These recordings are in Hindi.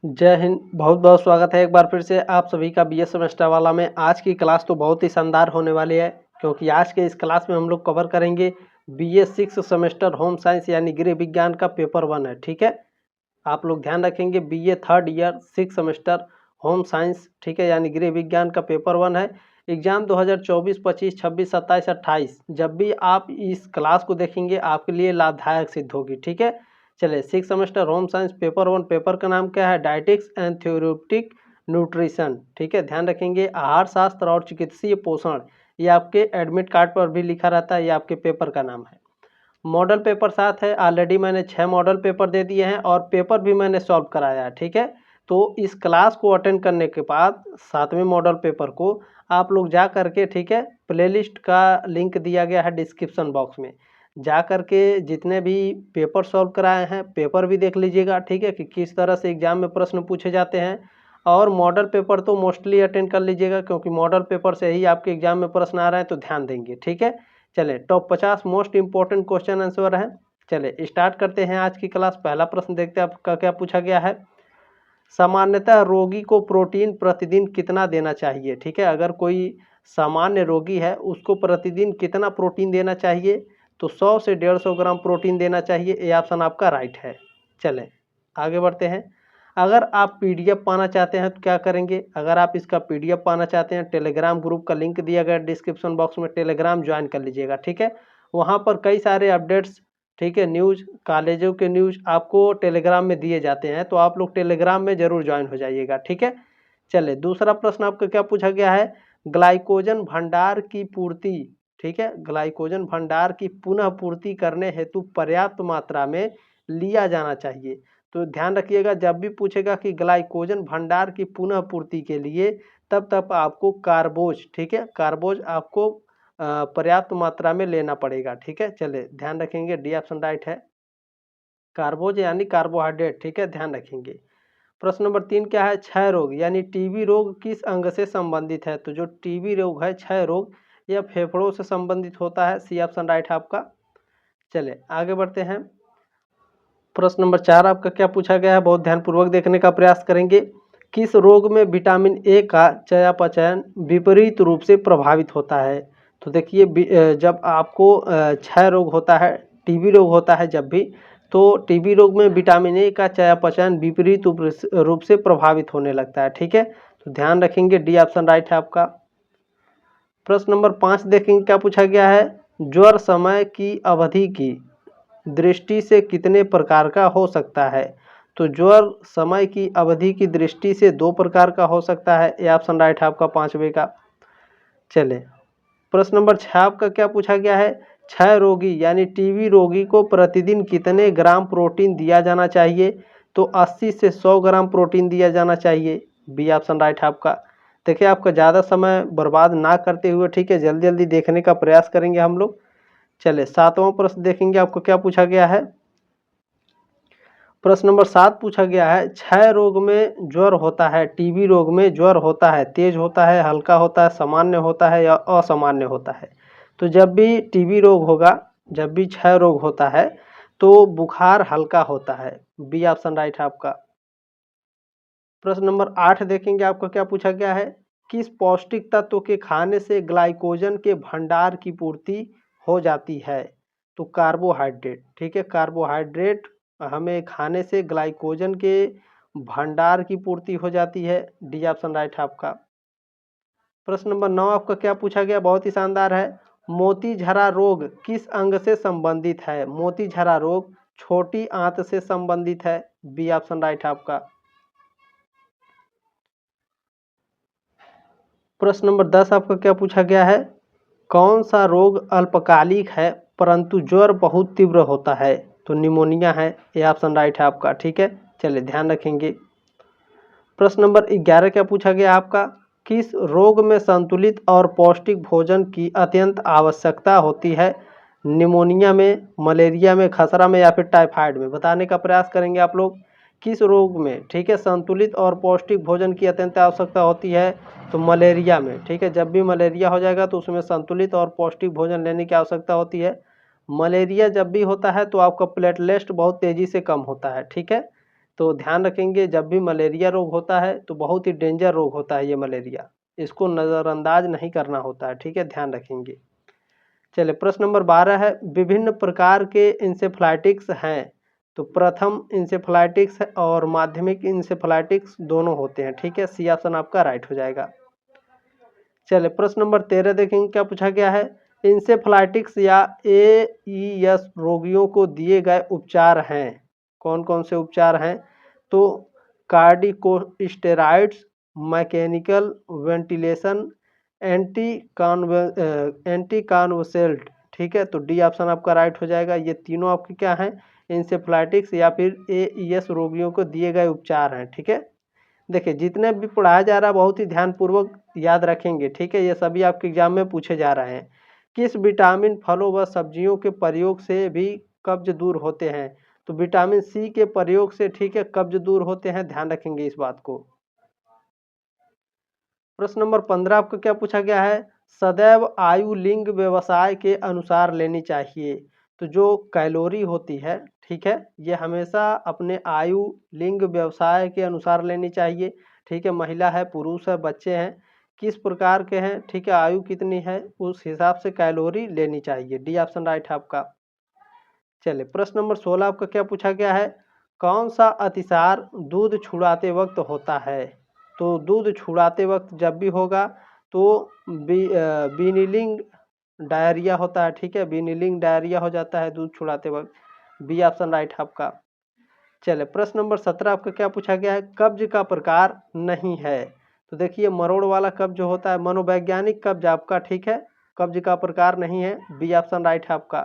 जय हिंद। बहुत बहुत स्वागत है एक बार फिर से आप सभी का बीए सेमेस्टर वाला में। आज की क्लास तो बहुत ही शानदार होने वाली है, क्योंकि आज के इस क्लास में हम लोग कवर करेंगे बीए 6 सेमेस्टर होम साइंस यानी गृह विज्ञान का पेपर 1 है। ठीक है, आप लोग ध्यान रखेंगे BA 3rd year 6 semester home science, ठीक है, यानी गृह विज्ञान का पेपर 1 है। एग्जाम 2024, 25, 26, 27, 28 जब भी आप इस क्लास को देखेंगे आपके लिए लाभदायक सिद्ध होगी। ठीक है, चलिए 6 semester home science paper 1, paper का नाम क्या है? Dietetics and theoretic nutrition. ठीक है, ध्यान रखेंगे आहार शास्त्र और चिकित्सीय पोषण, ये आपके एडमिट कार्ड पर भी लिखा रहता है, ये आपके पेपर का नाम है। मॉडल पेपर 7 है। ऑलरेडी मैंने 6 मॉडल पेपर दे दिए हैं और पेपर भी मैंने सॉल्व कराया है। ठीक है, तो इस क्लास को अटेंड करने के बाद 7वें मॉडल पेपर को आप लोग जा करके, ठीक है, प्लेलिस्ट का लिंक दिया गया है डिस्क्रिप्शन बॉक्स में, जा करके जितने भी पेपर सॉल्व कराए हैं पेपर भी देख लीजिएगा। ठीक है, कि किस तरह से एग्जाम में प्रश्न पूछे जाते हैं, और मॉडल पेपर तो मोस्टली अटेंड कर लीजिएगा, क्योंकि मॉडल पेपर से ही आपके एग्जाम में प्रश्न आ रहे हैं, तो ध्यान देंगे। ठीक है, चले top 50 most important question answer है। चले स्टार्ट करते हैं आज की क्लास। पहला प्रश्न देखते हैं आपका क्या पूछा गया है। सामान्यतः रोगी को प्रोटीन प्रतिदिन कितना देना चाहिए? ठीक है, अगर कोई सामान्य रोगी है उसको प्रतिदिन कितना प्रोटीन देना चाहिए? तो 100 से 150 ग्राम प्रोटीन देना चाहिए। ये ऑप्शन आपका राइट है। चलें आगे बढ़ते हैं। अगर आप पीडीएफ पाना चाहते हैं तो क्या करेंगे? अगर आप इसका पीडीएफ पाना चाहते हैं, टेलीग्राम ग्रुप का लिंक दिया गया डिस्क्रिप्शन बॉक्स में, टेलीग्राम ज्वाइन कर लीजिएगा। ठीक है, वहाँ पर कई सारे अपडेट्स, ठीक है, न्यूज़, कॉलेजों के न्यूज़ आपको टेलीग्राम में दिए जाते हैं, तो आप लोग टेलीग्राम में ज़रूर ज्वाइन हो जाइएगा। ठीक है, चलिए दूसरा प्रश्न आपका क्या पूछा गया है। ग्लाइकोजन भंडार की पूर्ति, ठीक है, ग्लाइकोजन भंडार की पुनः पूर्ति करने हेतु पर्याप्त मात्रा में लिया जाना चाहिए। तो ध्यान रखिएगा, जब भी पूछेगा कि ग्लाइकोजन भंडार की पुनः पूर्ति के लिए, तब आपको कार्बोज, ठीक है, कार्बोज आपको पर्याप्त मात्रा में लेना पड़ेगा। ठीक है, चलिए ध्यान रखेंगे, डी ऑप्शन राइट है, कार्बोज यानी कार्बोहाइड्रेट। ठीक है, ध्यान रखेंगे। प्रश्न नंबर 3 क्या है? क्षय रोग यानी टीबी रोग किस अंग से संबंधित है? तो जो टीबी रोग है, क्षय रोग, यह फेफड़ों से संबंधित होता है। सी ऑप्शन राइट है आपका। चलिए आगे बढ़ते हैं। प्रश्न नंबर 4 आपका क्या पूछा गया है? बहुत ध्यानपूर्वक देखने का प्रयास करेंगे। किस रोग में विटामिन ए का चयापचय विपरीत रूप से प्रभावित होता है? तो देखिए, जब आपको क्षय रोग होता है, टीबी रोग होता है जब भी, तो टीबी रोग में विटामिन ए का चयापचयन विपरीत रूप से प्रभावित होने लगता है। ठीक है, तो ध्यान रखेंगे, डी ऑप्शन राइट है आपका। प्रश्न नंबर 5 देखेंगे क्या पूछा गया है। ज्वर समय की अवधि की दृष्टि से कितने प्रकार का हो सकता है? तो ज्वर समय की अवधि की दृष्टि से 2 प्रकार का हो सकता है। ये ऑप्शन राइट है आपका 5वें का। चले प्रश्न नंबर 6 आपका क्या पूछा गया है। क्षय रोगी यानी टीबी रोगी को प्रतिदिन कितने ग्राम प्रोटीन दिया जाना चाहिए? तो 80 से 100 ग्राम प्रोटीन दिया जाना चाहिए। बी ऑप्शन राइट है आपका। देखिए, आपका ज़्यादा समय बर्बाद ना करते हुए, ठीक है, जल्दी जल्दी देखने का प्रयास करेंगे हम लोग। चले 7वां प्रश्न देखेंगे, आपको क्या पूछा गया है। प्रश्न नंबर 7 पूछा गया है। क्षय रोग में ज्वर होता है, टीबी रोग में ज्वर होता है, तेज होता है, हल्का होता है, सामान्य होता है या असामान्य होता है? तो जब भी टीबी रोग होगा, जब भी क्षय रोग होता है, तो बुखार हल्का होता है। बी ऑप्शन राइट है आपका। प्रश्न नंबर 8 देखेंगे, आपका क्या पूछा गया है। किस पौष्टिक तत्व के खाने से ग्लाइकोजन के भंडार की पूर्ति हो जाती है? तो कार्बोहाइड्रेट। ठीक है, कार्बोहाइड्रेट हमें खाने से ग्लाइकोजन के भंडार की पूर्ति हो जाती है। डी ऑप्शन राइट है आपका। प्रश्न नंबर 9 आपका क्या पूछा गया? बहुत ही शानदार है। मोतीझरा रोग किस अंग से संबंधित है? मोतीझरा रोग छोटी आंत से संबंधित है। बी ऑप्शन राइट है आपका। प्रश्न नंबर 10 आपका क्या पूछा गया है। कौन सा रोग अल्पकालिक है परंतु ज्वर बहुत तीव्र होता है? तो निमोनिया है। ये ऑप्शन राइट है आपका। ठीक है, चलिए ध्यान रखेंगे। प्रश्न नंबर 11 क्या पूछा गया आपका। किस रोग में संतुलित और पौष्टिक भोजन की अत्यंत आवश्यकता होती है? निमोनिया में, मलेरिया में, खसरा में या फिर टाइफाइड में? बताने का प्रयास करेंगे आप लोग। किस रोग में, ठीक है, संतुलित और पौष्टिक भोजन की अत्यंत आवश्यकता होती है? तो मलेरिया में। ठीक है, जब भी मलेरिया हो जाएगा तो उसमें संतुलित और पौष्टिक भोजन लेने की आवश्यकता होती है। मलेरिया जब भी होता है तो आपका प्लेटलेट बहुत तेज़ी से कम होता है। ठीक है, तो ध्यान रखेंगे जब भी मलेरिया रोग होता है तो बहुत ही डेंजर रोग होता है ये मलेरिया, इसको नज़रअंदाज नहीं करना होता है, ठीक है, ध्यान रखेंगे। चलिए प्रश्न नंबर 12 है, विभिन्न प्रकार के इंसेफ्लाइटिक्स हैं। तो प्रथम इंसेफ्लाइटिक्स और माध्यमिक इंसेफ्लाइटिक्स दोनों होते हैं, ठीक है, सी ऑप्शन आपका राइट हो जाएगा। चलिए प्रश्न नंबर 13 देखेंगे क्या पूछा गया है, इंसेफ्लाइटिक्स या एईएस रोगियों को दिए गए उपचार हैं। कौन कौन से उपचार हैं? तो कार्डिकोस्टेरॉइड्स, मैकेनिकल वेंटिलेशन, एंटी कॉन्वसेंट, ठीक है, तो डी ऑप्शन आपका राइट हो जाएगा। ये तीनों आपके क्या हैं? इंसेफ्लाइटिक्स या फिर एईएस रोगियों को दिए गए उपचार हैं, ठीक है। देखिए जितने भी पढ़ाया जा रहा है बहुत ही ध्यानपूर्वक याद रखेंगे, ठीक है, ये सभी आपके एग्जाम में पूछे जा रहे हैं। किस विटामिन फलों व सब्जियों के प्रयोग से भी कब्ज दूर होते हैं? तो विटामिन सी के प्रयोग से, ठीक है, कब्ज दूर होते हैं, ध्यान रखेंगे इस बात को। प्रश्न नंबर 15 आपको क्या पूछा गया है, सदैव आयु लिंग व्यवसाय के अनुसार लेनी चाहिए। तो जो कैलोरी होती है, ठीक है, ये हमेशा अपने आयु लिंग व्यवसाय के अनुसार लेनी चाहिए, ठीक है, महिला है, पुरुष है, बच्चे हैं, किस प्रकार के हैं, ठीक है, आयु कितनी है, उस हिसाब से कैलोरी लेनी चाहिए। डी ऑप्शन राइट है आपका। चलिए प्रश्न नंबर 16 आपका क्या पूछा गया है, कौन सा अतिसार दूध छुड़ाते वक्त होता है? तो दूध छुड़ाते वक्त जब भी होगा तो बीनिलिंग डायरिया होता है, ठीक है, बीनिलिंग डायरिया हो जाता है दूध छुड़ाते वक्त। बी ऑप्शन राइट है आपका। चलिए प्रश्न नंबर 17 आपका क्या पूछा गया है, कब्ज का प्रकार नहीं है। तो देखिए मरोड़ वाला कब्ज जो होता है मनोवैज्ञानिक कब्ज आपका, ठीक है, कब्ज का प्रकार नहीं है, बी ऑप्शन राइट है आपका।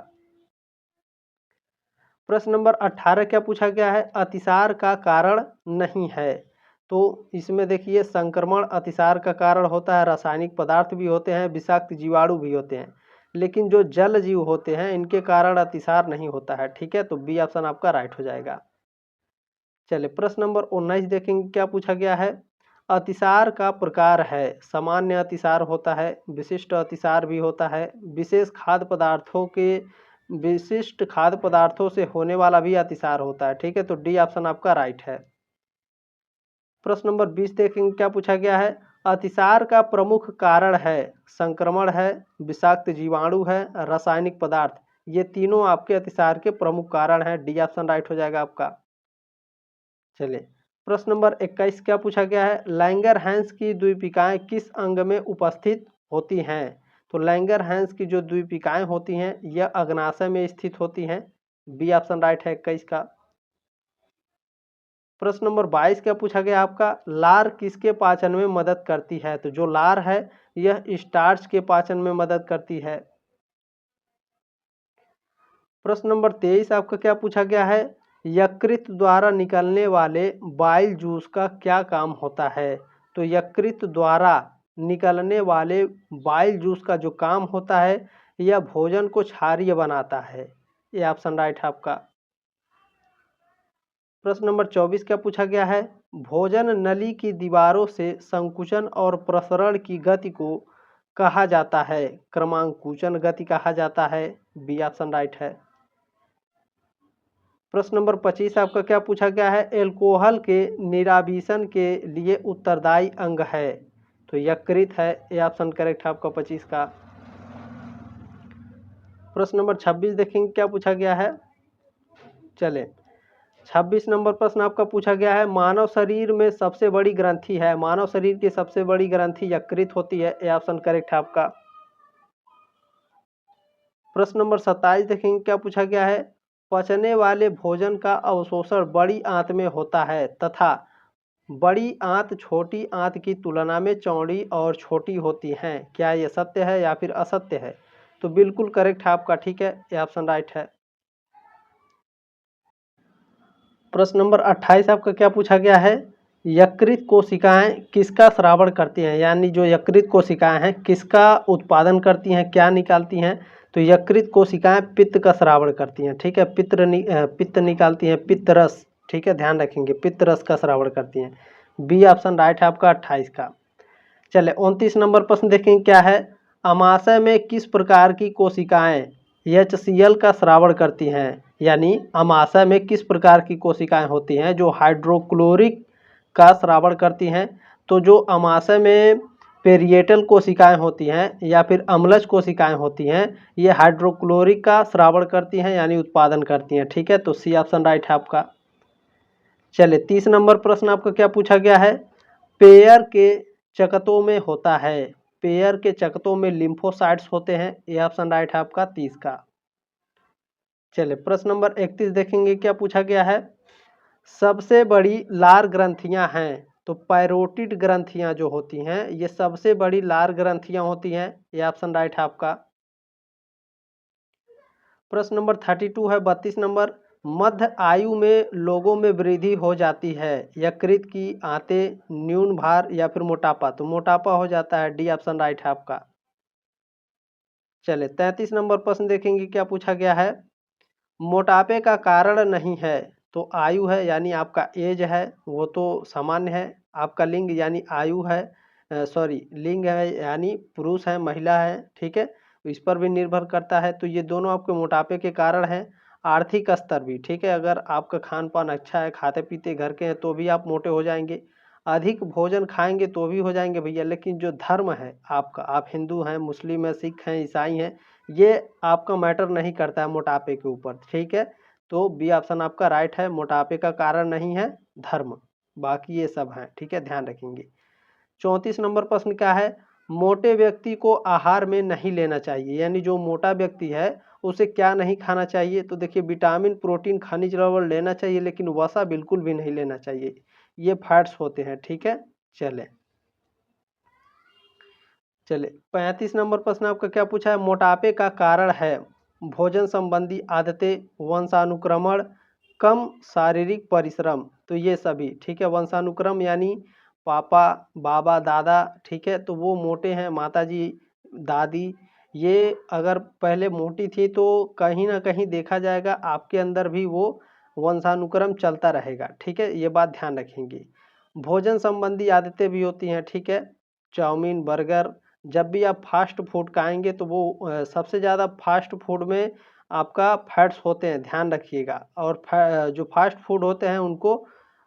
प्रश्न नंबर 18 क्या पूछा गया है, अतिसार का कारण नहीं है। तो इसमें देखिए संक्रमण अतिसार का कारण होता है, रासायनिक पदार्थ भी होते हैं, विषाक्त जीवाणु भी होते हैं, लेकिन जो जल जीव होते हैं इनके कारण अतिसार नहीं होता है, ठीक है, तो बी ऑप्शन आपका राइट हो जाएगा। चलिए प्रश्न नंबर 19 देखेंगे क्या पूछा गया है, अतिसार का प्रकार है, सामान्य अतिसार होता है, विशिष्ट अतिसार भी होता है, विशिष्ट खाद्य पदार्थों से होने वाला भी अतिसार होता है, ठीक है, तो डी ऑप्शन आपका राइट है। प्रश्न नंबर 20 देखेंगे क्या पूछा गया है, अतिसार का प्रमुख कारण है, संक्रमण है, विषाक्त जीवाणु है, रासायनिक पदार्थ, ये तीनों आपके अतिसार के प्रमुख कारण हैं, डी ऑप्शन राइट हो जाएगा आपका। चलिए प्रश्न नंबर 21 क्या पूछा गया है, लैंगरहैंस की द्वीपिकाएं किस अंग में उपस्थित होती हैं? तो लैंगरहैंस की जो द्वीपिकाएं होती हैं यह अग्नाशय में स्थित होती हैं, बी ऑप्शन राइट है 21 का। प्रश्न नंबर 22 क्या पूछा गया आपका, लार किसके पाचन में मदद करती है? तो जो लार है यह स्टार्च के पाचन में मदद करती है। प्रश्न नंबर 23 आपका क्या पूछा गया है, यकृत द्वारा निकलने वाले बाइल जूस का क्या काम होता है? तो यकृत द्वारा निकलने वाले बाइल जूस का जो काम होता है यह भोजन को क्षारीय बनाता है, ये ऑप्शन राइट है आपका। प्रश्न नंबर 24 क्या पूछा गया है, भोजन नली की दीवारों से संकुचन और प्रसरण की गति को कहा जाता है, क्रमांकुचन गति कहा जाता है, बी ऑप्शन राइट है। प्रश्न नंबर 25 आपका क्या पूछा गया है, एल्कोहल के निरावीसन के लिए उत्तरदायी अंग है? तो यकृत है, ये ऑप्शन करेक्ट है आपका 25 का। प्रश्न नंबर 26 देखेंगे क्या पूछा गया है, चले 26 नंबर प्रश्न आपका पूछा गया है, मानव शरीर में सबसे बड़ी ग्रंथि है, मानव शरीर की सबसे बड़ी ग्रंथि यकृत होती है, ये ऑप्शन करेक्ट है आपका। प्रश्न नंबर 27 देखेंगे क्या पूछा गया है, पचने वाले भोजन का अवशोषण बड़ी आंत में होता है तथा बड़ी आंत छोटी आंत की तुलना में चौड़ी और छोटी होती हैं, क्या ये सत्य है या फिर असत्य है? तो बिल्कुल करेक्ट है आपका, ठीक है, ये ऑप्शन राइट है। प्रश्न नंबर 28 आपका क्या पूछा गया है, यकृत कोशिकाएं किसका स्रावण करती हैं? यानी जो यकृत कोशिकाएं हैं किसका उत्पादन करती हैं, क्या निकालती हैं? तो यकृत कोशिकाएं पित्त का स्रावण करती हैं, ठीक है, पित्त निकालती हैं, पित्त रस, ठीक है, ध्यान रखेंगे, पित्त रस का स्रावण करती हैं, बी ऑप्शन राइट है आपका 28 का। चले 29 नंबर प्रश्न देखेंगे क्या है, अमाशय में किस प्रकार की कोशिकाएं HCl का स्रावण करती हैं, यानी अमाशय में किस प्रकार की कोशिकाएं होती हैं जो हाइड्रोक्लोरिक का स्रावण करती हैं। तो जो अमाशय में पेरिएटल कोशिकाएं होती हैं या फिर अम्लज कोशिकाएं होती हैं, ये हाइड्रोक्लोरिक का स्रावण करती हैं यानी उत्पादन करती हैं। ठीक है, तो सी ऑप्शन राइट है आपका। चलिए 30 नंबर प्रश्न आपका क्या पूछा गया है। पेयर के चकतों में होता है, पेयर के चकतों में लिम्फोसाइट्स होते हैं, ये ऑप्शन राइट है आपका 30 का। चलिए प्रश्न नंबर 31 देखेंगे क्या पूछा गया है। सबसे बड़ी लार ग्रंथियां हैं, तो पैरोटिड ग्रंथियां जो होती हैं ये सबसे बड़ी लार ग्रंथियां होती हैं, ये ऑप्शन राइट है आपका। प्रश्न नंबर 32 है 32 नंबर। मध्य आयु में लोगों में वृद्धि हो जाती है, यकृत की, आंतें, न्यून भार या फिर मोटापा, तो मोटापा हो जाता है, डी ऑप्शन राइट है आपका। चले 33 नंबर प्रश्न देखेंगे क्या पूछा गया है। मोटापे का कारण नहीं है, तो आयु है यानी आपका एज है वो तो सामान्य है, आपका लिंग यानी आयु है, सॉरी लिंग है यानी पुरुष है महिला है, ठीक है, इस पर भी निर्भर करता है। तो ये दोनों आपके मोटापे के कारण हैं। आर्थिक स्तर भी, ठीक है, अगर आपका खान पान अच्छा है, खाते पीते घर के हैं, तो भी आप मोटे हो जाएंगे। अधिक भोजन खाएंगे तो भी हो जाएंगे भैया। लेकिन जो धर्म है आपका, आप हिंदू हैं, मुस्लिम हैं, सिख हैं, ईसाई हैं, ये आपका मैटर नहीं करता है मोटापे के ऊपर। ठीक है, तो बी ऑप्शन आपका राइट है, मोटापे का कारण नहीं है धर्म, बाकी ये सब हैं। ठीक है, ध्यान रखेंगे। 34 नंबर प्रश्न क्या है। मोटे व्यक्ति को आहार में नहीं लेना चाहिए, यानी जो मोटा व्यक्ति है उसे क्या नहीं खाना चाहिए। तो देखिए विटामिन, प्रोटीन, खनिज लवण लेना चाहिए, लेकिन वसा बिल्कुल भी नहीं लेना चाहिए, ये फैट्स होते हैं। ठीक है, चले 35 नंबर प्रश्न आपका क्या पूछा है। मोटापे का कारण है भोजन संबंधी आदतें, वंशानुक्रमण, कम शारीरिक परिश्रम, तो ये सभी। ठीक है, वंशानुक्रम यानी पापा, बाबा, दादा, ठीक है, तो वो मोटे हैं, माता जी, दादी, ये अगर पहले मोटी थी तो कहीं ना कहीं देखा जाएगा आपके अंदर भी वो वंशानुक्रम चलता रहेगा। ठीक है, ये बात ध्यान रखेंगे। भोजन संबंधी आदतें भी होती हैं, ठीक है, चाउमीन, बर्गर, जब भी आप फास्ट फूड खाएंगे तो वो सबसे ज़्यादा फास्ट फूड में आपका फैट्स होते हैं, ध्यान रखिएगा। और जो फास्ट फूड होते हैं उनको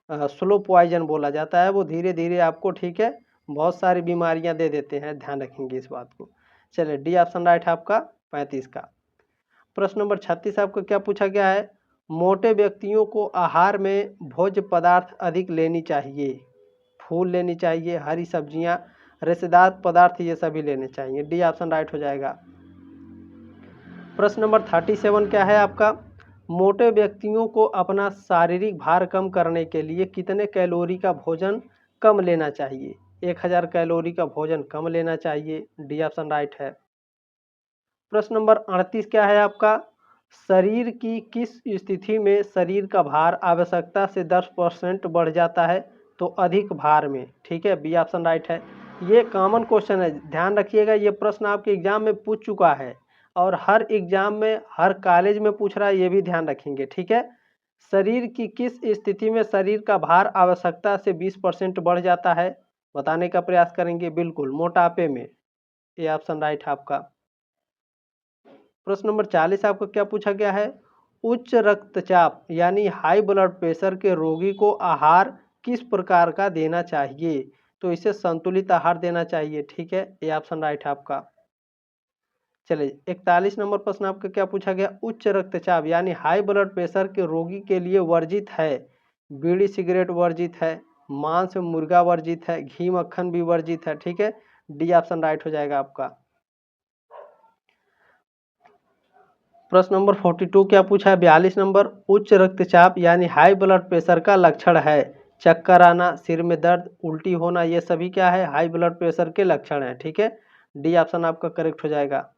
स्लो पॉइजन बोला जाता है, वो धीरे धीरे आपको, ठीक है, बहुत सारी बीमारियां दे देते हैं, ध्यान रखेंगे इस बात को। चलिए डी ऑप्शन राइट है आपका 35 का। प्रश्न नंबर 36 आपको क्या पूछा गया है। मोटे व्यक्तियों को आहार में भोज्य पदार्थ अधिक लेनी चाहिए, फूल लेनी चाहिए, हरी सब्जियां, रेशेदार पदार्थ, ये सभी लेने चाहिए, डी ऑप्शन राइट हो जाएगा। प्रश्न नंबर 37 क्या है आपका। मोटे व्यक्तियों को अपना शारीरिक भार कम करने के लिए कितने कैलोरी का भोजन कम लेना चाहिए। 1000 कैलोरी का भोजन कम लेना चाहिए, डी ऑप्शन राइट है। प्रश्न नंबर 38 क्या है आपका। शरीर की किस स्थिति में शरीर का भार आवश्यकता से 10% बढ़ जाता है, तो अधिक भार में। ठीक है, बी ऑप्शन राइट है। ये कॉमन क्वेश्चन है, ध्यान रखिएगा, ये प्रश्न आपके एग्जाम में पूछ चुका है और हर एग्जाम में हर कॉलेज में पूछ रहा है, ये भी ध्यान रखेंगे। ठीक है, शरीर की किस स्थिति में शरीर का भार आवश्यकता से 20% बढ़ जाता है, बताने का प्रयास करेंगे। बिल्कुल मोटापे में, ये ऑप्शन राइट है आपका। प्रश्न नंबर 40 आपको क्या पूछा गया है। उच्च रक्तचाप यानी हाई ब्लड प्रेशर के रोगी को आहार किस प्रकार का देना चाहिए, तो इसे संतुलित आहार देना चाहिए। ठीक है, ये ऑप्शन राइट है आपका। चलिए 41 नंबर प्रश्न आपका क्या पूछा गया। उच्च रक्तचाप यानी हाई ब्लड प्रेशर के रोगी के लिए वर्जित है, बीड़ी सिगरेट वर्जित है, मांस मुर्गा वर्जित है, घी मक्खन भी वर्जित है। ठीक है, डी ऑप्शन राइट हो जाएगा आपका। प्रश्न नंबर 42 क्या पूछा है। 42 नंबर। उच्च रक्तचाप यानी हाई ब्लड प्रेशर का लक्षण है चक्कर आना, सिर में दर्द, उल्टी होना, ये सभी क्या है, हाई ब्लड प्रेशर के लक्षण है। ठीक है, डी ऑप्शन आपका करेक्ट हो जाएगा।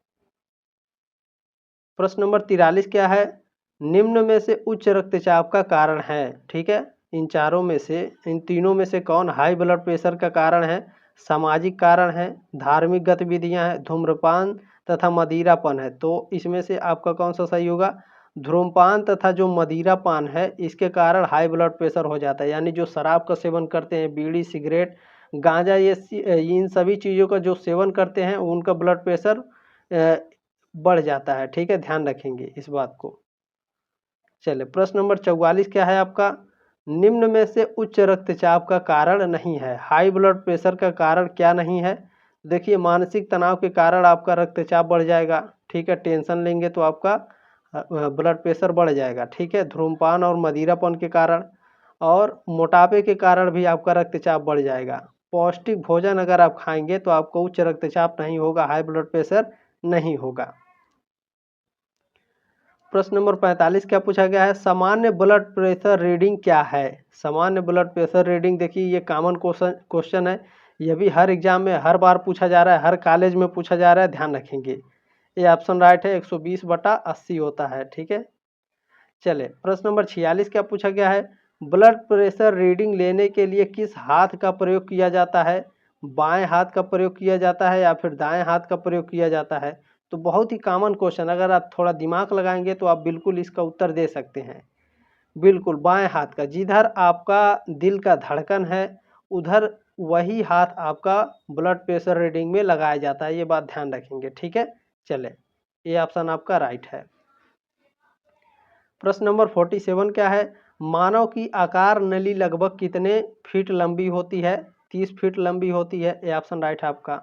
प्रश्न नंबर 43 क्या है। निम्न में से उच्च रक्तचाप का कारण है। ठीक है, इन चारों में से, इन तीनों में से कौन हाई ब्लड प्रेशर का कारण है। सामाजिक कारण है, धार्मिक गतिविधियां हैं, धूम्रपान तथा मदिरापान है। तो इसमें से आपका कौन सा सही होगा। धूम्रपान तथा जो मदिरापान है इसके कारण हाई ब्लड प्रेशर हो जाता है, यानी जो शराब का सेवन करते हैं, बीड़ी सिगरेट गांजा, ये इन सभी चीज़ों का जो सेवन करते हैं उनका ब्लड प्रेशर बढ़ जाता है। ठीक है, ध्यान रखेंगे इस बात को। चलिए प्रश्न नंबर 44 क्या है आपका, निम्न में से उच्च रक्तचाप का कारण नहीं है। हाई ब्लड प्रेशर का कारण क्या नहीं है। देखिए मानसिक तनाव के कारण आपका रक्तचाप बढ़ जाएगा। ठीक है, टेंशन लेंगे तो आपका ब्लड प्रेशर बढ़ जाएगा। ठीक है, धूम्रपान और मदिरापान के कारण और मोटापे के कारण भी आपका रक्तचाप बढ़ जाएगा। पौष्टिक भोजन अगर आप खाएंगे तो आपको उच्च रक्तचाप नहीं होगा, हाई ब्लड प्रेशर नहीं होगा। प्रश्न नंबर 45 क्या पूछा गया है, सामान्य ब्लड प्रेशर रीडिंग क्या है। सामान्य ब्लड प्रेशर रीडिंग, देखिए ये कॉमन क्वेश्चन है, ये भी हर एग्जाम में हर बार पूछा जा रहा है, हर कॉलेज में पूछा जा रहा है, ध्यान रखेंगे। ये ऑप्शन राइट है, 120/80 होता है। ठीक है, चले प्रश्न नंबर 46 क्या पूछा गया है, ब्लड प्रेशर रीडिंग लेने के लिए किस हाथ का प्रयोग किया जाता है। बाएं हाथ का प्रयोग किया जाता है या फिर दाएं हाथ का प्रयोग किया जाता है। तो बहुत ही कॉमन क्वेश्चन, अगर आप थोड़ा दिमाग लगाएंगे तो आप बिल्कुल इसका उत्तर दे सकते हैं। बिल्कुल बाएं हाथ का, जिधर आपका दिल का धड़कन है उधर वही हाथ आपका ब्लड प्रेशर रीडिंग में लगाया जाता है, ये बात ध्यान रखेंगे। ठीक है, चले ये ऑप्शन आपका राइट है। प्रश्न नंबर 47 क्या है, मानव की आकार नली लगभग कितने फीट लंबी होती है। 30 फीट लंबी होती है, ये ऑप्शन राइट है आपका।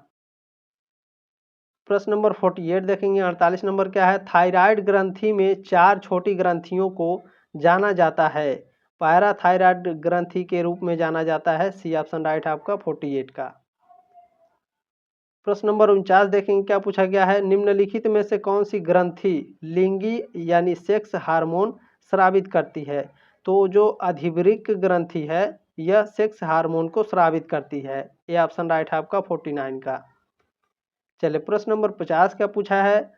प्रश्न नंबर 48 देखेंगे, 48 नंबर क्या है, थायराइड ग्रंथि में 4 छोटी ग्रंथियों को जाना जाता है, पैराथायराइड ग्रंथि के रूप में जाना जाता है। सी ऑप्शन राइट है आपका 48 का। प्रश्न नंबर 49 देखेंगे, क्या पूछा गया है, निम्नलिखित में से कौन सी ग्रंथि लिंगी यानी सेक्स हार्मोन स्रावित करती है। तो जो अधिवृक्क ग्रंथि है यह सेक्स हार्मोन को स्रावित करती है, ये ऑप्शन राइट है आपका 49 का। चलिए प्रश्न नंबर 50 क्या पूछा है,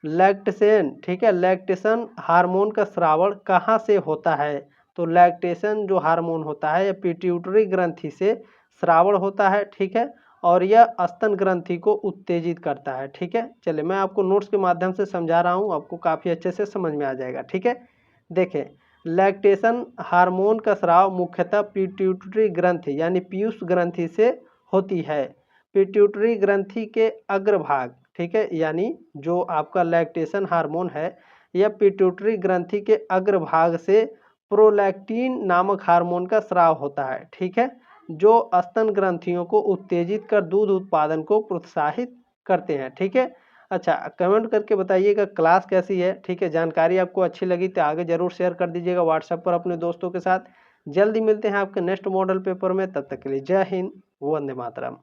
लैक्टेशन, ठीक है, लैक्टेशन हार्मोन का स्रावण कहाँ से होता है। तो लैक्टेशन जो हार्मोन होता है यह पिट्यूटरी ग्रंथि से स्रावण होता है। ठीक है, और यह स्तन ग्रंथि को उत्तेजित करता है। ठीक है, चलिए मैं आपको नोट्स के माध्यम से समझा रहा हूँ, आपको काफ़ी अच्छे से समझ में आ जाएगा। ठीक है, देखें लैक्टेशन हार्मोन का स्राव मुख्यतः पिट्यूटरी ग्रंथि यानी पीयूष ग्रंथि से होती है। पिट्यूटरी ग्रंथि के अग्रभाग, ठीक है, यानी जो आपका लैक्टेशन हार्मोन है यह पिट्यूटरी ग्रंथि के अग्रभाग से प्रोलैक्टिन नामक हार्मोन का स्राव होता है। ठीक है, जो स्तन ग्रंथियों को उत्तेजित कर दूध उत्पादन को प्रोत्साहित करते हैं। ठीक है, अच्छा कमेंट करके बताइएगा क्लास कैसी है। ठीक है, जानकारी आपको अच्छी लगी तो आगे जरूर शेयर कर दीजिएगा व्हाट्सएप पर अपने दोस्तों के साथ। जल्दी मिलते हैं आपके नेक्स्ट मॉडल पेपर में, तब तक के लिए जय हिंद, वंदे मातरम।